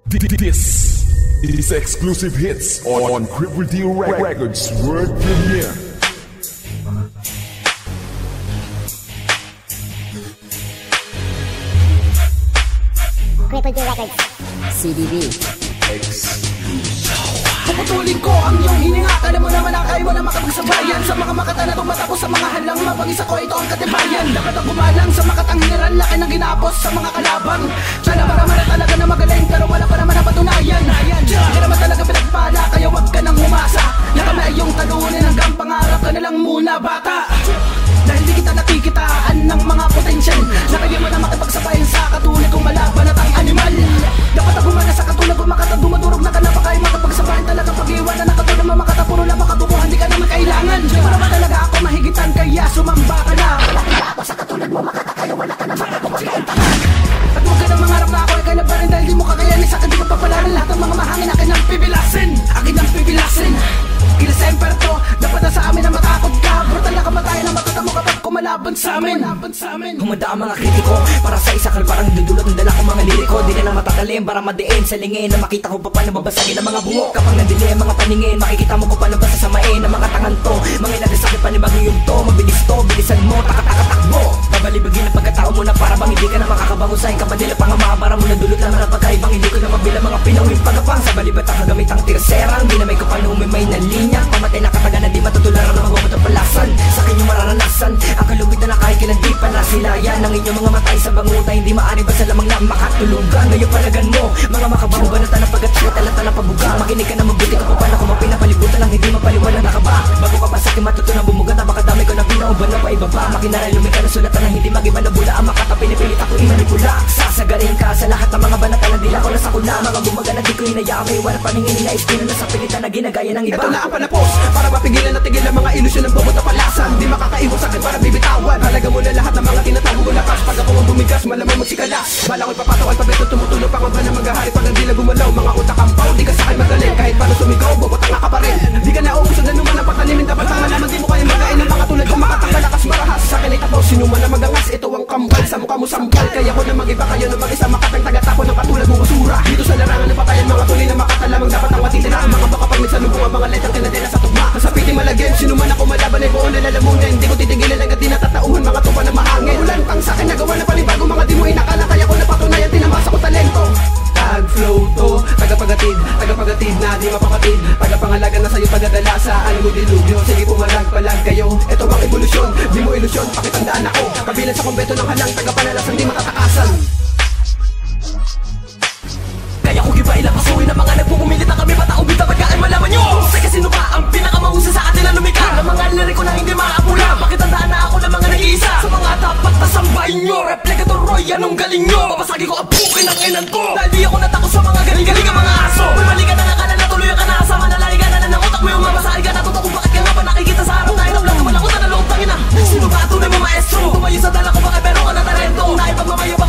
This is exclusive hits on Cripple D Records World Premiere. Cripple D Records CDB. Puputulin ko ang iyong hininga. Alam mo naman na kayo na makapagsabayan sa mga makata na tumatapos sa mga halang. Mapag-isa ko ito ang katibayan. Dapat ang gumalang sa makatang general. Laki ng ginapos sa mga kalabang. Sana marama na talaga na magaling, pero wala pa naman na patunayan. Laki naman talaga pinagpala, kaya wag ka nang umasa na kami ay iyong talunin. Hanggang pangarap ka na lang muna, bata. Dahil di kita nakikitaan ng mga potensyal na kayo mo na makipagsabayan sa katulad kong malaban at ang animal. Dapat ang gumana sa katulad kong makatag dumadurog na ka na pa kayo makapagsabayan talaga pag-iwan na nakatulad mga makata. Puro lang makatubuhan, di ka naman kailangan. Di mo naman talaga ako mahigitan, kaya sumamba ka na. Wala ako sa katulad mo makata, kaya wala ka na makatubuhan. At huwag ka na mangarap na ako ay kaya pa rin dahil di mo kakayanin sa akin. Di ko papalaran lahat ng mga mahangin, akin ang pipilasin. Akin ang pipilasin. Kila-semper to, dapat na sa amin na matakot ka. Brutal na kamatayan na matutamo kapag kumalaban sa amin. Humanda ang mga kritiko para sa isakal, parang dudulot ng dala ko mga liriko. Di na lang matatalim para madiin sa lingin na makita ko pa paano babasagin ang mga bungo. Kapag nandili ang mga paningin, makikita mo ko paano basasamain ang mga tangan to. Mga inagasakit panibagong yung to, mabilis to, bilisan mo, takbo. Babalibagin ang pagkatao mo na para bang hindi ka na makakabangusahin. Kapadila pang ang mga bara mo na dulot lang na pagkaibang hindi ko na mabila mga pinawing pagkapang. Sa balibat ang kagamit ang tirserang, di na may kapanumimay na linya. Pamatay na kataga na di matutularan ng mga at palasan. Sa akin yung mararanasan ang kalupit na kahit kailan di pa nasilayan ng inyong mga matay sa banguta. Hindi maaari ba sa lamang na makatulugan? Ngayon palagan mo mga makabango banatan ng pagkatsyot talata ng pabuga. Makinig ka na mabuti ka pa paano kung mapinapalibutan ng hindi mapaliwalan na ka ba? Bago ka pa sa akin matutunan bumugat na baka dami ko na pinauban na pa ibaba. Makinaray lumika na sulatan ng hindi mag-iba na bula. Ang makata pinipilit ako imanipula. Sasagarin ka sa lahat ng mga banatan na dila ko na sa kuna. Mga bumaga na di ko hinayaan. May wala paningin na istino na sa pilitan na ginagaya ng iba. Ito na ang panapos para mapigilan na tigil ang mga ilusyon ng bobot na palasan. Di makakaiwas sa akin para bibitawan. Halaga mo na lahat ng mga tinatago ko lakas. Pag ako ang bumigas, malamang magsikalas. Balang ko'y papataw at pabeto tumutulong pa ba na maghahari. Pag hindi na gumalaw, mga utak ang pao. Di ka sa akin magaling, kahit paano sumigaw, bobot ang ka pa rin. Di ka na uusod na numan ang patanimin. Dapat ang malaman, di mo kaya magain ng mga tulad kong makatang malakas marahas. Sa akin ay tapaw, sinuman na magangas. Ito ang kambal, sa mukha mo sampal. Kaya ko na mag-iba kayo na mag-isa. Makatang taga-tapo ng katulad mong basura. Dito sa larangan ng patayan, mga tuloy na makatalamang dapat ang matitira. Ang mga baka pag minsan lubong ang mga letang kinadila sa tugma. Sa piti malagyan, sinuman ako malaban ay buon na lalamunan. Hindi ko titigilan hanggang di natatauhan mga tupa na mahangin. Ulantang sa akin nagawa na panibago mga di mo inakala. Kaya ko napatunayan, tinamasa ko talento. Tag flow to, tagapagatid na di mapakatid. Tagapangalaga na sa'yo tagadala saan mo dilubyo. Sige pumalag-palag kayo, ito ang evolusyon. Di mo ilusyon, pakitandaan ako. Kabilang sa kumbeto ng halang, tagapanalasang di matatakasan. Kaya kung iba ilang pasuhin ang mga nagpupumilit na kami pataubit na pagkaan malaman nyo. Kasi sino ba ang pinakamausa sa atin na lumika? Ng mga liriko na hindi maapula. Bakit tandaan na ako ng mga nag-iisa? Sa mga dapat nasambahin nyo. Replicator Roy, anong galing nyo? Papasagi ko ang bukin ng inan ko. Dahil di ako natakot sa mga galing-galing ang mga aso. May mali ka na nakala na tuloy ang kanasa. Manalari ka na ng utak mo yung mamasahin ka. Natuto kung bakit ka nga pa nakikita sa harap. Dahil ang lang kamalakot na naloob tangina. Sino ba tunay mo maestro? Tumayo sa dala ko baka pero ka na talento. Naipagmamayo ba